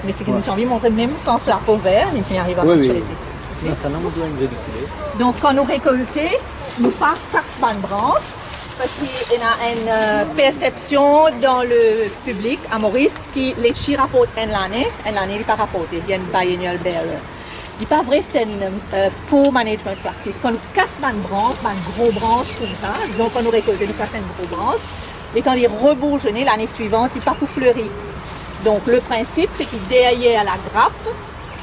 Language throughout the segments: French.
Mais c'est que nous avons montré même quand la peau verte, et puis arrive à maturité. Donc quand nous récoltons, nous passons par une branche, parce qu'il y a une perception dans le public à Maurice qui les chi rapporte en l'année il n'est pas rapporté, il y a une biennial barrier. Il n'est pas vrai, c'est une poor management practice. Quand nous cassons une branche, une grosse branche comme ça, donc quand nous récoltons, nous cassons une grosse branche, et quand il rebourgeonne l'année suivante, il n'est pas pour fleurir. Donc le principe, c'est qu'il derrière la grappe,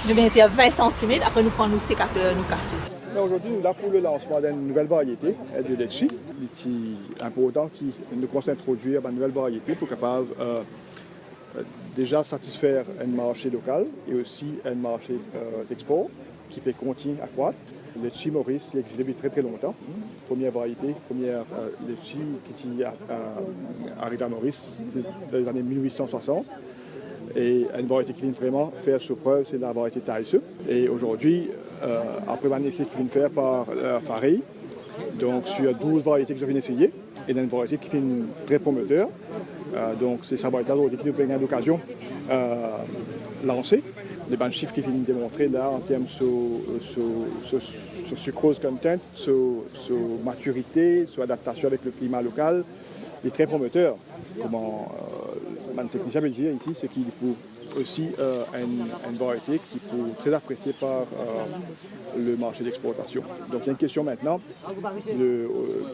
nous mettons 20 cm, après nous prenons nos sécateurs, nous casser. Aujourd'hui, nous sommes là pour le lancement d'une nouvelle variété de litchi. Litchi important qui nous conseille d'introduire une nouvelle variété pour capable déjà satisfaire un marché local et aussi un marché d'export qui peut continuer à croître. Le litchi Maurice il existe depuis très très longtemps. Première variété, première litchi qui arrive à Maurice dans les années 1860. Et une variété qui vient vraiment faire ses preuves, c'est la variété Taïse. Et aujourd'hui, après un essai qui vient faire par Farid, donc sur 12 variétés que je viens d'essayer, et une variété qui fait très prometteur. Donc c'est sa variété qui nous donne l'occasion de lancer. Les bons chiffres qui viennent démontrer là en termes de sucrose content, sur maturité, sur adaptation avec le climat local, il est très prometteur. Comment le technicien veut dire ici, c'est qu'il faut aussi une variété qui est très appréciée par le marché d'exportation. Donc il y a une question maintenant,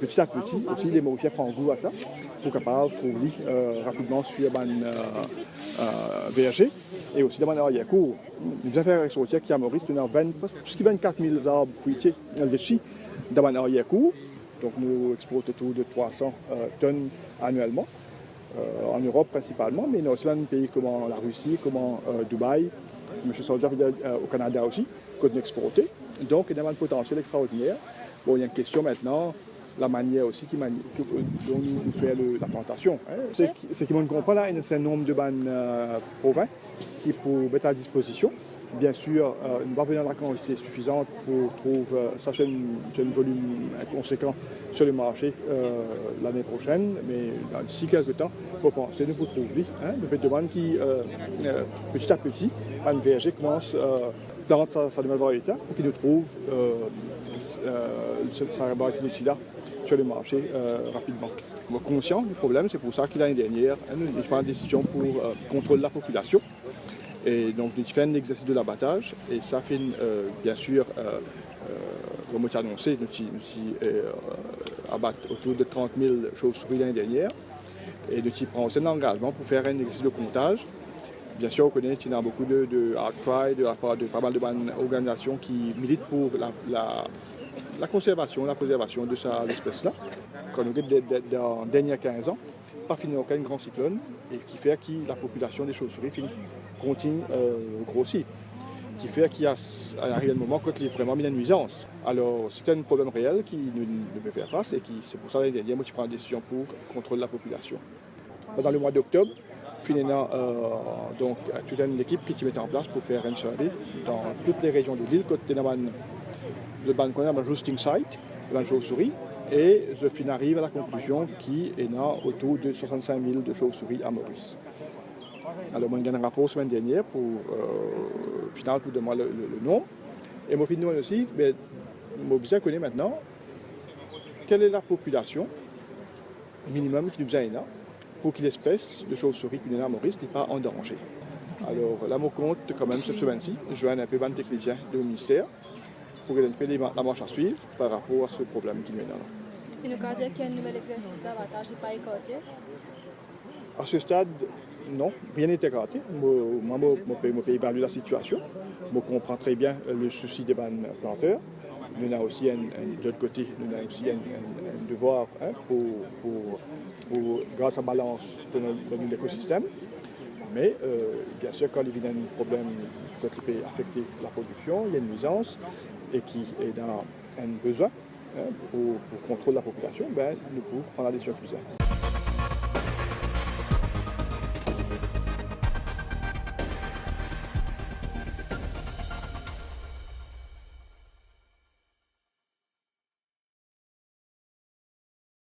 petit à petit, aussi les Mauriciens prennent goût à ça, pour capable de trouver rapidement sur un verger et aussi dans un arrière-cour. Nous avons fait un exportateur qui est à Maurice, nous avons presque 24 000 arbres fruitiers dans un arrière-cour. Donc nous exportons autour de 300 tonnes annuellement. En Europe principalement, mais il y a aussi dans des pays comme la Russie, comme Dubaï, M. Soldier au Canada aussi, qu'on a exporté. Donc il y a un potentiel extraordinaire. Bon, il y a une question maintenant, la manière aussi dont nous faisons la plantation. Hein. Ce qui me comprend là, il y a un certain nombre de provinces qui pour mettre à disposition. Bien sûr, nous va venir la quantité suffisante pour trouver ça c'est un volume conséquent sur le marché l'année prochaine, mais d'ici quelques temps, il faut penser nous pour trouver. Nous faisons demande qui, petit à petit, un verger commence à planter sa nouvelle variété pour qu'il nous trouve sa variété là sur le marché rapidement. On est conscient du problème, c'est pour ça que l'année dernière, nous avons pris une décision pour contrôler la population. Et donc, nous faisons un exercice de l'abattage et ça fait, bien sûr, comme on a annoncé, nous abattre autour de 30 000 chauves-souris l'année dernière et nous prenons aussi un engagement pour faire un exercice de comptage. Bien sûr, on connaît qu'il y a beaucoup de outcry de la part de pas mal d'organisations qui militent pour la conservation, la préservation de cette espèce-là. Quand nous regarde dans les derniers 15 ans, pas fini aucun grand cyclone et qui fait que la population des chauves-souris continue grossir. Qui fait qu'il y a un moment quand il est vraiment mis en nuisance. Alors c'est un problème réel qui nous devons faire face et c'est pour ça que l'année dernière, moi je prends une décision pour contrôler la population. Dans le mois d'octobre, finalement, donc toute une équipe qui se met en place pour faire un survey dans toutes les régions de l'île, côté le ban qu'on a un roosting site, dans les chauves-souris, et je arrive à la conclusion qu'il y a autour de 65 000 de chauves-souris à Maurice. Alors, moi, j'ai un rapport la semaine dernière pour demander le nom. Et moi, finalement aussi, mais moi, bien connais maintenant quelle est la population minimum qui nous a là pour que l'espèce de chauve-souris qui est à Maurice n'est pas en danger. Alors, là, mon compte, quand même, cette semaine-ci, je joins un peu de technicien du ministère pour donner la marche à suivre par rapport à ce problème qui est là. Et nous, quand il y a un nouvel exercice d'abattage, n'est pas écarté? À ce stade, non, rien n'est écarté. Moi, je peux évaluer la situation. Je comprends très bien le souci des planteurs. Nous avons aussi, de l'autre côté, nous avons aussi un devoir pour, grâce à la balance de l'écosystème. Mais bien sûr, quand il y a un problème qui peut affecter la production, il y a une nuisance et qui est dans un besoin pour contrôler la population, nous pouvons prendre la décision suffisante.